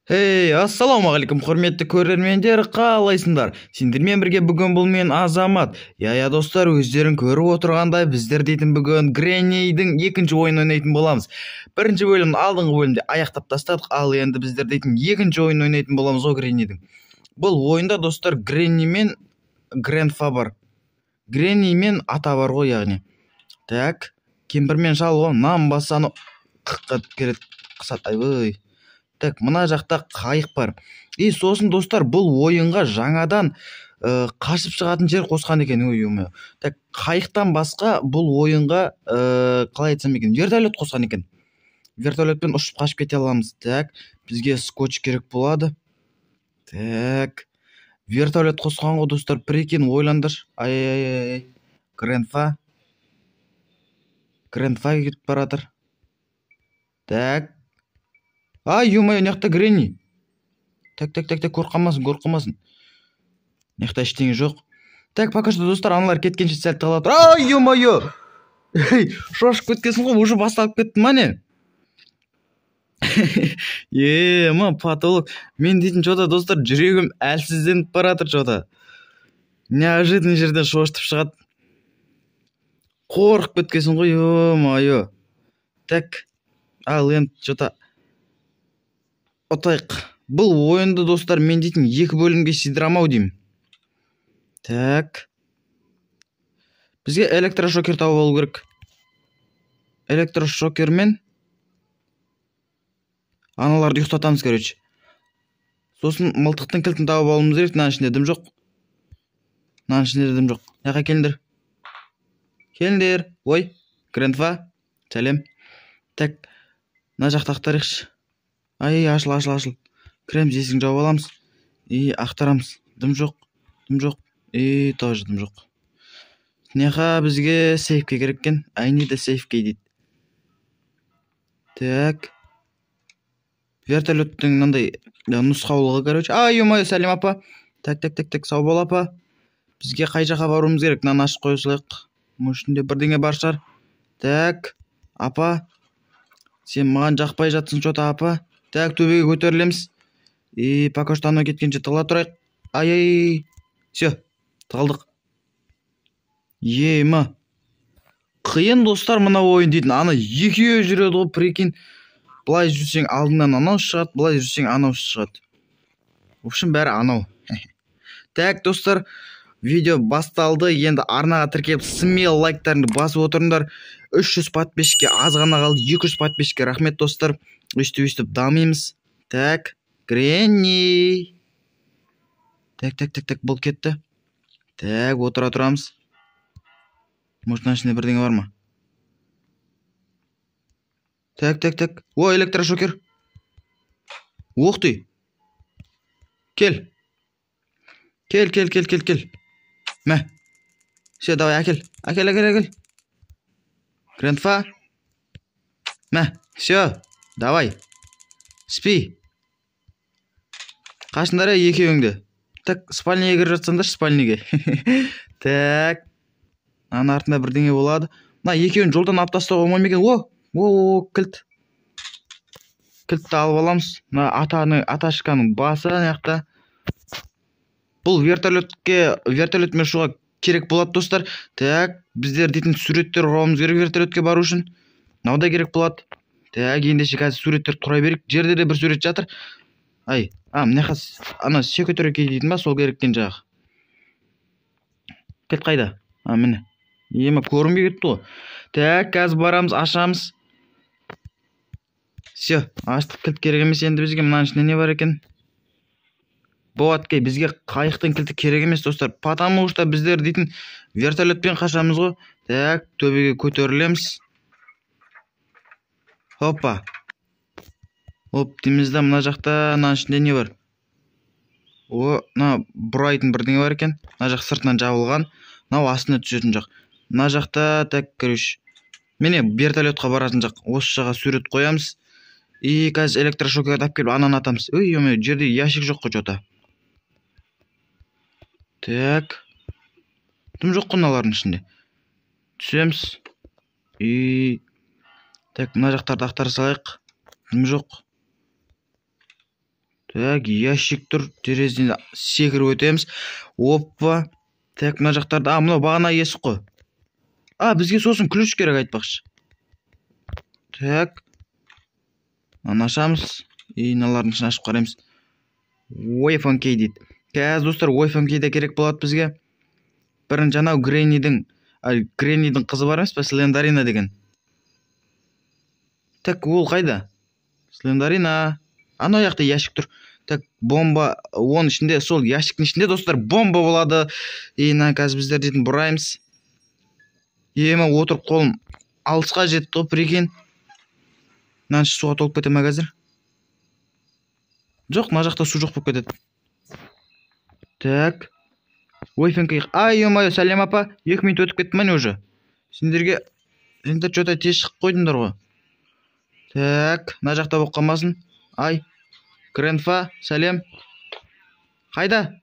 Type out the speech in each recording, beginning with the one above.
Ассалаумағалейкум, құрметті көрермендер, қалайсыңдар? Сендермен бірге бүгін бұл мен Азамат. Достар, өздерің көріп отырғандай, біздер дейтін бүгін Греннидің екінші ойын ойнайтын боламыз. Бірінші бөлім алдыңғы бөлімде аяқтап тастадық, ал енді біздер дейтін екінші ойын ойнайтын боламыз о Греннидің. Бұл ойында достар Гренни мен Гренфа бар. Гренни мен ата бар ғой, яғни. Так, кемпір мен шал ғой, нан басаны қыққат келеді, қысат, айбай. Так, мына жақта қайық бар. Сосын достар, бұл ойынға жаңадан қашып шығатын жер қосқан екен. Так, қайықтан басқа бұл ойынға қалай айтсам екен, вертолет қосқан екен. Вертолетпен ұшып қашып кете аламыз. Так, бізге скотч керек болады. Так, вертолет қосқан ғой достар, прикинь, ойландыр. Ай. Гренфа кетіп баратыр. Так. Ё-моё, неқта Гренни. Так, қорқамасын. Неқта ештеңе жоқ. Так, пока что достар, аналар кеткенше сәл тығыла тұр. Ё-моё. Шошып кеткенсің ғой, уже басталып кетті ма не? Потолок. Мен дейтін жота достар, жүрегім әлсізденіп баратыр жота. Неожиданный жерден шошытып шығады. Қорқып кеткенсің ғой, ё-моё. Так, ал енді жота отайық. Бұл ойынды достар, мен дейтін екі бөлімге сидырамау деймін. Так. Бізге электрошокер тауып алу керек. Электрошокермен аналарды ұйықтатамыз, короче. Сосын мылтықтың кілтін тауып алуымыз керек. Мынаның ішінде дым жоқ. Яқа келіңдер. Ой, Гренфа, сәлем. Так, мына жақта ақтарайықшы. Ашыл. Кіреміз, есігін жауып аламыз. Ақтарамыз. Дым жоқ. Тоже дым жоқ. Неға бізге сейфке керек екен. I need a safe key дейді. Так. Вертолеттің мынандай нұсқаулығы, короче. Ё-моё, сәлем апа. Так, сау бол апа. Бізге қай жаққа баруымыз керек? Мынаны ашып қоя салайық. Мұшында бірдеңе бар шығар. Так, апа. Сен маған жақпай жатсың жота апа. Так, төбеге көтерілеміз. Пока что анау кеткенше тығыла тұрайық. Все, тығылдық. Қиын достар мына ойын дейтін. Ана екеуі жүреді ғой, прикинь. Былай жүрсең алдыңнан анау шығады, былай жүрсең анау шығады. В общем, бәрі анау. Так, достар, видео басталды. Енді арнаға тіркеп смел лайктарыңды басып отырыңдар. 300 подписчикке аз ғана қалды. 200 подписчикке рахмет достар. Өстіп дамимыз. Так, Гренни. Так, бұл кетті. Так, отыра тұрамыз. Мұштың ішінде бірдеңе бар ма? Так. О, электрошокер. Ух ты. Кел. Мә. Все, давай, әкел. Гренфа. Мә, все, давай. Спи. Қашындар екеуіңді. Так, спальнеге кіріп жатсаңдар, спальнеге. Так. Аның артында бірдеңе болады. Мына екеуін жолдан алып тастауға болмай ма екен? Кілт. Кілтті алып аламыз. Мына аташканың басы аяқта. Бұл вертолетмен ұшуға керек болады достар. Так, біздер дейтін суреттер ұрамыз керек вертолетке бару үшін. Мынау керек болады. Так, ендеше қазір суреттер тұра берейік. Жерде де бір сурет жатыр. Мына қас, ана секретарь дейтін ба, сол керектен жағы. Кет қайда? Міне. Көрінбей кетті ғой. Так, қазір барамыз, ашамыз. Все, аштық, кілт керек емес енді бізге. Мынаның ішінде не бар екен? Бізге қайықтың кілті керек емес достар. Потому что біздер дейтін вертолетпен қашамыз ғой. Так, төбеге көтерілеміз. Хоппа. Дейміз да, мына жақта мынаның ішінде не бар? Мына бұрайтын бірдеңе бар екен. Мына жақ сыртынан жабылған. Мынау астына түсетін жақ. Мына жақта, так, короче. Міне вертолетқа баратын жақ. Осы жаққа сурет қоямыз. Қазір электрошокерді алып келіп ананы атамыз. Жерде ящик жоқ қой жота. Так. Дым жоқ қой мыналардың ішінде. Түсеміз. Так, мына жақтарды ақтара салайық. Дым жоқ. Так, ящик тұр, терезеден секіріп өтеміз. Оппа. Так, мына жақтарда, мынау бағана есік қой. Бізге сосын ключ керек айтпақшы. Так. Мынаны ашамыз. Мыналардың ішін ашып қараймыз. Wi-Fi key дейді. Қазір достар, Wi-Fi key де керек болады бізге. Бірінші анау Греннидің қызы бар емес па, Слендарина деген. Так, ол қайда? Слендарина. Анау жақта ящик тұр. Так, бомба, оның ішінде, сол ящиктің ішінде достар бомба болады. Қазір біздер дейтін бұраймыз. Отырып қолым алысқа жетті ғой, прикинь. Мынаны суға толып кете ме қазір? Жоқ, мына жақта су жоқ болып кетеді. Так. Wi-Fi key. Ой-ой, сәлем апа. 2 минут өтіп кетті ме уже? Сендерге что-то тез шығып қойдыңдар ғой. Так, мына жақта болып қалмасын. Гренфа, сәлем. Қайда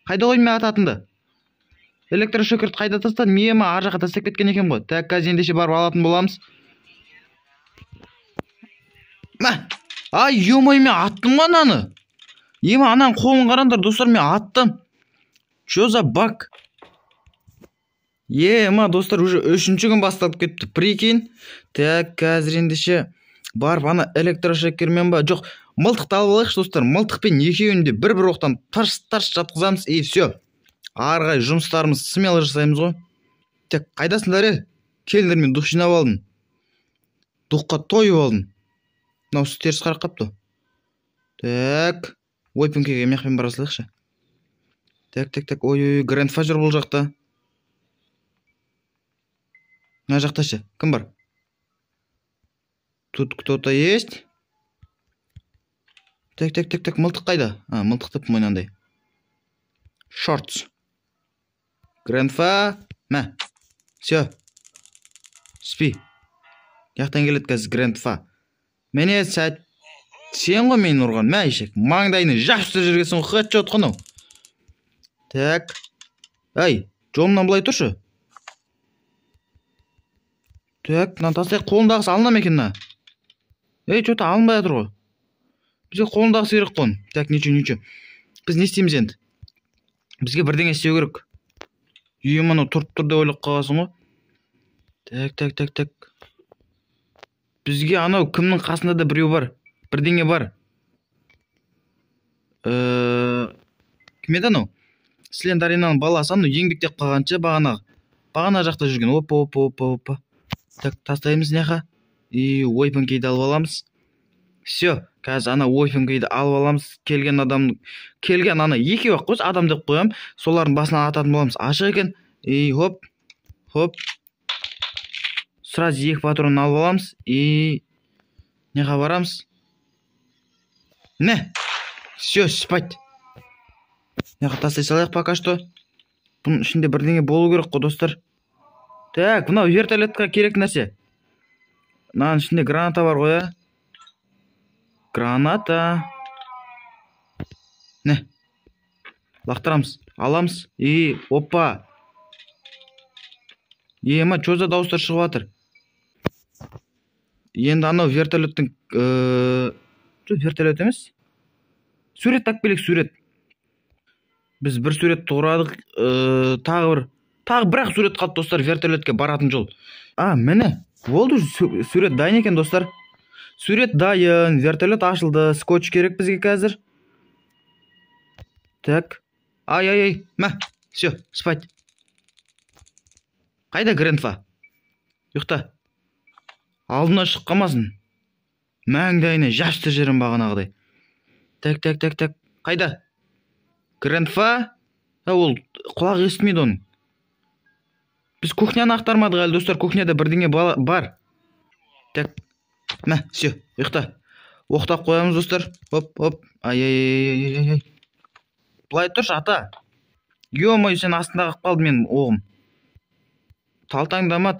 қойдың мен ататынды? Электрошокерді қайда тастадым? Мен ар жаққа тастап кеткен екен ғой. Так, қазір ендеше барып алатын боламыз. Ой-ой, мен аттым ғой ананы. Ананың қолын қараңдар достар, мен аттым. Что за баг? Достар, уже 3-ші күн басталып кетті, прикинь. Так, қазір ендеше барып ана электрошокермен ба? Жоқ, мылтықты алып алайықшы достар. Мылтықпен екеуінде бір-бір оқтан тарс-тарс жатқызамыз, все. Арғай жұмыстарымыз смело жасаймыз ғой. Так, қайдасыңдар? Келдер, мен дух жинап алдым. Духқа тойып алдым. Мынау теріс қарап қапты. Так, Wi-Fi keyге мияқпен бара салайықшы. Так, ой, Гренфа жүр бұл жақта. Мына жақта ше, кім бар? Тут кто-то есть? Так, мылтық қайда? Мылтықты мойнандай. Шортс. Гренфа, мә. Все. Спи. Яқтан келеді қазір Гренфа. Мене сәт. Сен ғой мен ұрған, мә ешек. Маңдайны жақсы жүргесін құтшы отқыну. Так. жолымнан бұлай тұршы. Так, мынаны тастай қолындағысы алына ма екен? Что-то алынбай жатыр ғой. Бізге қолындағысы керек қой. Так, ничего. Біз не істейміз енді? Бізге бірдеңе істеу керек. Мына тұрып тұр деп ойлап қаласың ғой. Так. Бізге анау кімнің қасында да біреу бар. Бірдеңе бар. Кім еді анау? Слендаринаның баласы, анау еңбектеп қалғанша бағана жақта жүрген. Опа. Так, тастаймыз неға. Wi-Fi keyді алып аламыз. Все, қазір ана Wi-Fi keyді алып аламыз. Келген ана екеу ақ қойсы адам деп қоям. Солардың басына ататын боламыз. Ашық екен. Хоп. Сразу 2 патрон алып аламыз. Неға барамыз? Все, спать. Неға тастай салайық пока что. Бұның ішінде бірдеңе болу керек қой, достар. Так, мынау вертолетқа керек нәрсе. Мынаның ішінде граната бар ғой, Граната. Лақтырамыз, аламыз. Опа. Что за дауыстар шығып жатыр? Енді анау вертолеттің... Вертолет емес? Сурет так белек, сурет. Біз бір сурет тұғырадық. Тағы бірақ сурет қалды, достар, вертолетке баратын жол. Міне. Болды, сурет дайын екен, достар. Сурет дайын, вертолет ашылды. Скотч керек бізге қазір. Так. Мә, все, спать. Қайда Гренфа? Ұйықта. Алдына шық қалмасын. Маңдайына жашты жерім бағанағыдай. Так. Қайда? Гренфа? Ол құлақ естімейді оның. Біз кухняны ақтармадық әлі, достар. Кухняда бірдеңе бар. Так. Мә, все, ұйықта. Оқтап қоямыз, достар. Хоп. Ай. Бұлай тұршы, ата. Ё-мой, сен астында қап қалды мен оғым. Талтаңдама.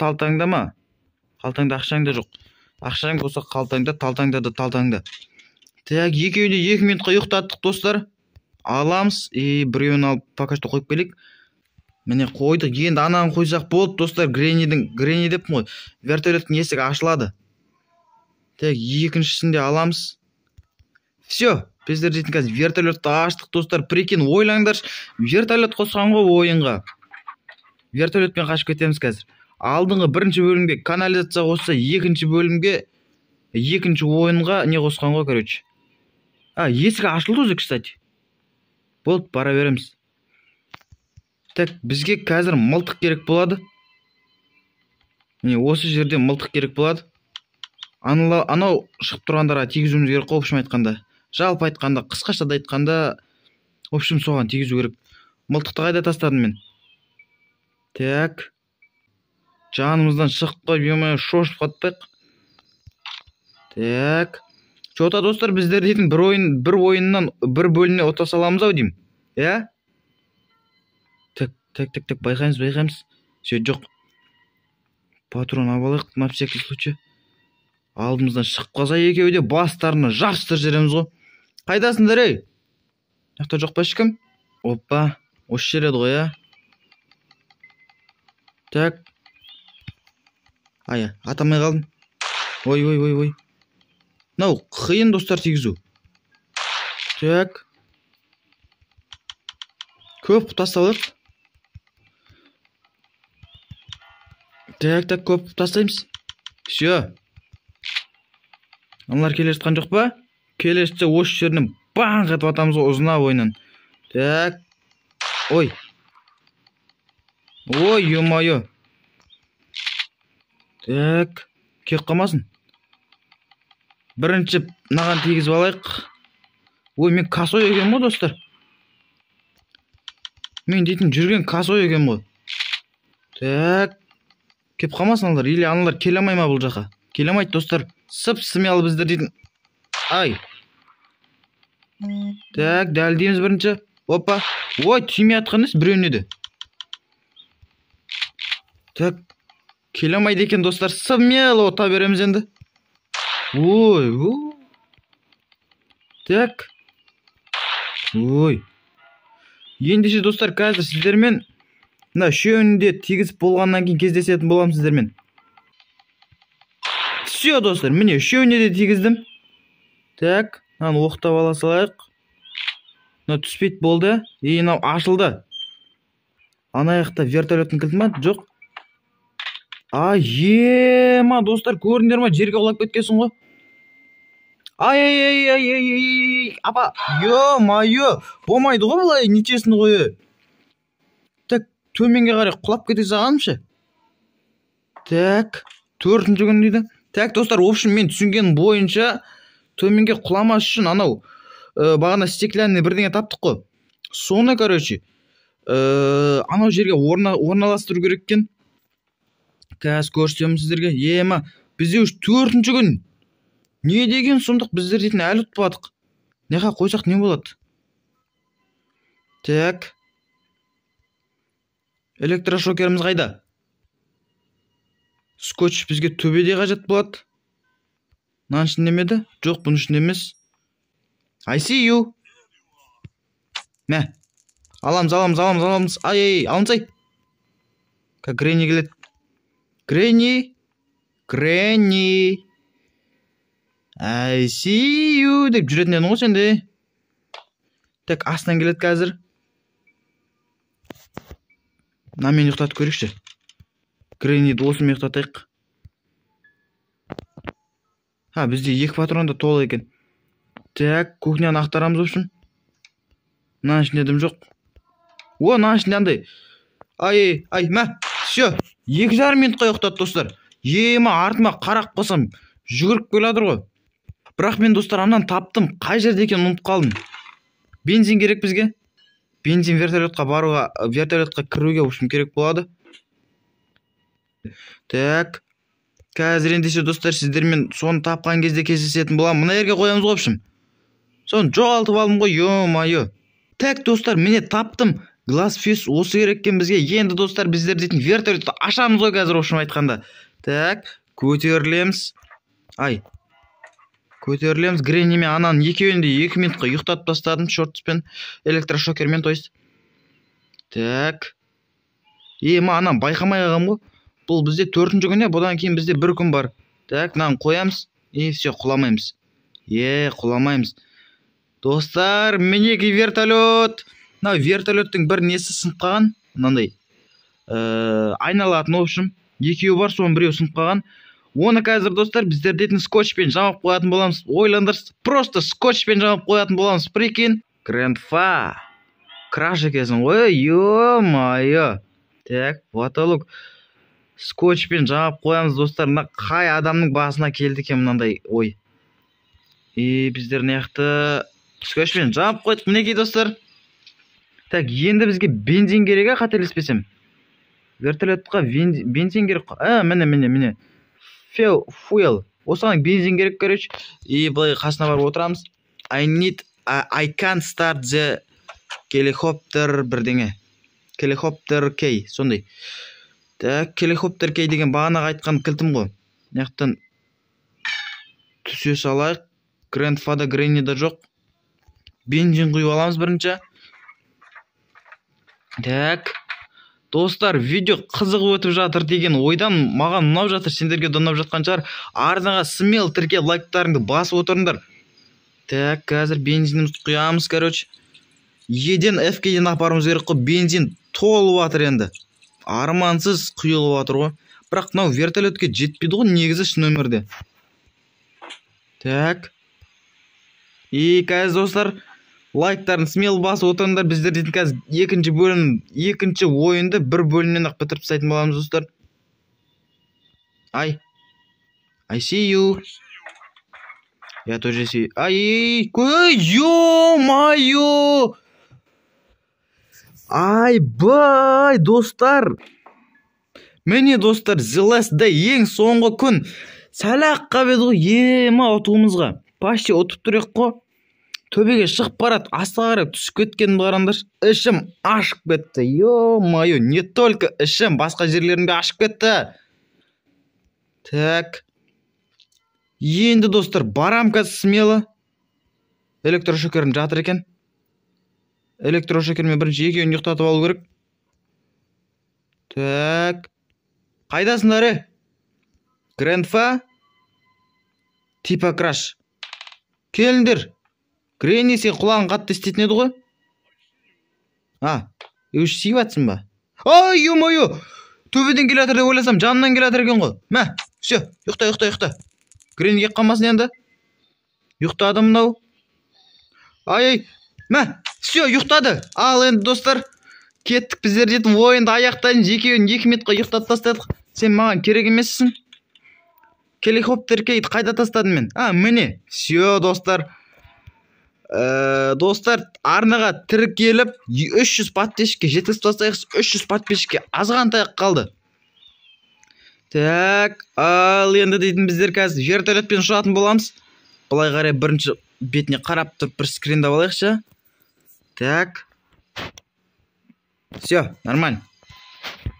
Қалтаңда ақшаң да жоқ. Ақшаң болса қалтаңда, талтаңда. Так, екеуінде 2 минутқа ұйықтаттық, достар. Аламыз. Біреуін алып пока что қойып келейік. Міне қойдық. Енді ананы қойсақ болды, достар. Гренни деп қой. Вертолеттің есігі ашылады. Так, екіншісінде аламыз. Все. Біздер дейтін қазір вертолетті аштық достар. Прикинь, ойлаңдаршы, вертолет қосқан ғой ойынға. Вертолетпен қашып кетеміз қазір. Алдыңғы бірінші бөлімге канализация қосса, екінші бөлімге, екінші ойынға не қосқан ғой, короче. Есік ашылды өзі, кстати. Болды, бара береміз. Так, бізге қазір мылтық керек болады. Міне, осы жерде мылтық керек болады. Анау шығып тұрғандарға тигізуіміз керек, в общем айтқанда. Жалпы айтқанда, қысқаша да айтқанда, в общем соған тигізу керек. Мылтықты қайда тастадым мен? Так. Жанымыздан шығып қойып, шошып қатпайық. Так. Жота достар, біздер дейтін бір ойыннан бір бөліне ота саламыз ау деймін. Так, байқаймыз. Все, жоқ. Патрон алайық, на всякий случай. Алдымыздан шығып қалса екеуі де бастарына жарыстыр жереміз ғой. Қайдасыңдар, ей? Жақта жоқ па ешкім? Опа, осы жер еді ғой, Так. Атамай қалдым. Ой. Нау, қиын достар тигізу. Так. Көп тасталып. Так, көп тастаймыз. Все. Аналар келе жатқан жоқ па? Келе жатса осы жерінен баң қатып атамыз ғой ұзына ойынан. Так. Ой, ё-моё. Так. Кек қалмасын. Бірінші наған тегізіп алайық. Ой, мен косой егем ғой достар. Мен дейтін жүрген косой егем ғой. Так. Кеп қалмасын аналар. Или аналар келе алмай ма бұл жаққа? Келе алмайды достар. Сып-сымиялы біздер дейтін. Ай. Так, дәлдейміз бірінші. Опа. Ой, түймей атқаныз біреуіне де. Так. Келе алмайды екен достар. Смело ота береміз енді. Ой. Так. Ой. Ендеше достар, қазір сіздермен мына үшеуінде тегізіп болғаннан кейін кездесетін болам сіздермен. Все достар, міне үшеуіне де тегіздім. Так, мынаны оқтап ала салайық. Мына түспейді болды. Мынау ашылды. Ана жақта вертолеттің кілті ма? Жоқ. Ема достар, көрдіңдер ма? Жерге құлап кеткенсің ғой. Апа, ё-моё, болмайды ғой бұлай, нечесін ғой. Так, төменге қарай құлап кете салғанымшы. Так, 4-ші күн дейді. Так, достар, в общем, мен түсінген бойынша төменге құламас үшін анау бағана стеклянный бірдеңе таптық қой. Соны, короче, анау жерге орналастыру керек екен. Қазір көрсетемін сіздерге. Ема, бізде үш 4-ші күн. Не деген сұмдық, біздер дейтін әлі ұтпадық. Неға қойсақ не болады? Так. Электрошокеріміз қайда? Скотч бізге төбеде қажет болады. Мынаның ішінде ме еді? Жоқ, бұның ішінде емес. I see you. Мә. Аламыз. Ай, алынсай. Как Гренни келеді. Гренни. I see you деп жүретін едің ғой сенде. Так, астынан келеді қазір. Мен ұйықтатып көрейікші. Гренниді осы мен ұйықтатайық. Бізде 2 патронда толы екен. Так, кухняны ақтарамыз үшін. Мынаның ішінде дым жоқ. Мынаның ішінде андай. Ай, мә. Все, 2,5 минутқа ұйықтат достар. Ема, артыма қарақ қосам. Жүгіріп келедір ғой. Бірақ мен достар амнан таптым. Қай жерде екен ұмытып қалдым. Бензин керек бізге. Бензин вертолетқа баруға, вертолетқа кіруге үшін керек болады. Так. Қазір ендеше достар, сіздермен соны тапқан кезде кездесетін болам. Мына жерге қоямыз ғой общем. Соны жоғалтып алдым ғой, ё-моё. Так достар, міне таптым. Глазфюз осы керек екен бізге. Енді достар, біздер дейтін вертолетті ашамыз ғой қазір общем айтқанда. Так, көтерілеміз. Көтерілеміз. Греннимен ананың екеуінде 2 минутқа ұйықтатып тастадым шортспен, электрошокермен, то есть. Так. Ема, анам байқамай қалғам ғой. Бұл бізде 4-ші күн, бұдан кейін бізде 1 күн бар. Так, мынаны қоямыз. Все, құламаймыз. Құламаймыз. Достар, мінеки вертолет. Мынау вертолеттің бір несі сынып қалған. Мынандай айналатын, в общем, екеуі бар, соның біреуі сынып қалған. Оны қазір достар біздер дейтін скотчпен жамап қоятын боламыз. Ойландырсыз, просто скотчпен жамап қоятын боламыз. Прикинь. Грандфа. Краш екесің ғой, ё-майо. Так, потолок. Скотчпен жамап қоямыз достар. Мына қай адамның басына келді екен мынандай ой. Біздер неяқты скотчпен жамап қойдық. Мінекей достар. Так, енді бізге бензин керек, қателеспесем. Вертолетқа бензин керек. Міне. Fuel. Осыған бензин керек, короче. Былай қасына барып отырамыз. I can't start the helicopter бірдеңе. Helicopter K, сондай. Так, helicopter K деген бағанаға айтқан кілтім ғой. Неқтен түсе салайық. Grandfather Granny'да жоқ. Бензин құйып аламыз бірінші. Так. Достар, видео қызық өтіп жатыр деген ойдан маған ұнап жатыр, сендерге де ұнап жатқан шығар. Ардыңа смел тіркеп лайктарыңды басып отырыңдар. Так, қазір бензинімізді құямыз, короче. Еден F-ден апарымыз керек қой, бензин толып жатыр енді. Армансыз құйылып жатыр ғой. Бірақ мынау вертолетке жетпейді ғой негізі шын өмірде. Так. Қазір достар, лайктарын смел басып отырыңдар. Біздер дейтін қазір екінші ойынды бір бөлімнен ақ бітіріп тастайтын боламыз достар. I see you. Я тоже see. Ё-моё! Бай, достар. Міне достар, The Last Day, ең соңғы күн. Сәл-ақ қабеді ғой, ұтуымызға. Паште ұтып тұрек қой. Төбеге шығып барады, астыға қарап түсіп кеткенін қараңдар. Ішім ашып кетті. Ё-моё, не только ішім, басқа жерлерінде ашып кетті. Так. Енді достар, барам қазір смело. Электрошокерін жатыр екен. Электрошокермен бірінші екеуін ұйықтатып алу керек. Так. Қайдасыңдар, Grandfa? Типа краш. Келіңдер. Гренни, сен құлағын қатты естетін еді ғой? Өш сүйіп атсың ба? Ё-моё! Төбеден келатыр деп ойласам, жанынан келатыр екен ғой. Все, ұйықта. Гренни кеп қалмасын енді. Ұйықтады мынау. Все, ұйықтады. Ал енді достар, кеттік біздер дейтін ойынды аяқтайын. Екеуін 2 минутқа ұйықтатып тастадық. Сен маған керек емессің. Helicopter K'ді қайда тастадым мен? Міне. Все, достар. Достар, арнаға тіркеліп 300 подписчикке жеткізіп тастайықшы. 300 подписчикке азғантай қалды. Так, ал енді дейтін біздер қазір вертолетпен ұшатын боламыз. Бұлай қарай бірінші бетіне қарап тұрып бір скринді алайықшы. Так. Все, нормально.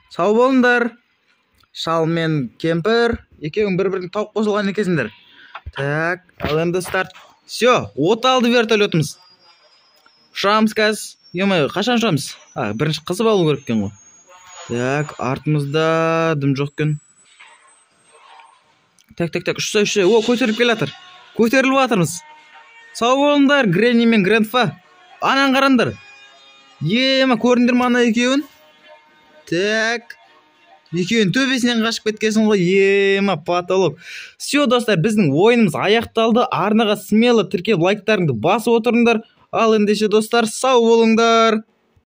Сау болыңдар. Шал мен кемпір. Екеуің бір-бірін тауып қосылған екесіңдер. Так, ал енді старт. Все, от алды вертолетіміз. Ұшамыз қазір. Ё-моё, қашан ұшамыз? Бірінші қызып алу керек екен ғой. Так, артымызда дым жоқ екен. Так, ұшса. Көтеріліп келатыр. Көтеріліп жатырмыз. Сау болыңдар, Гренни мен Grandfa. Анан қарандар. Көріндер ма ана екеуін? Так. Екеуін төбесінен қашып кеткесін ғой. Потолок. Все, достар, біздің ойынымыз аяқталды. Арнаға смело тіркеп лайктарыңды басып отырыңдар. Ал ендеше достар, сау болыңдар.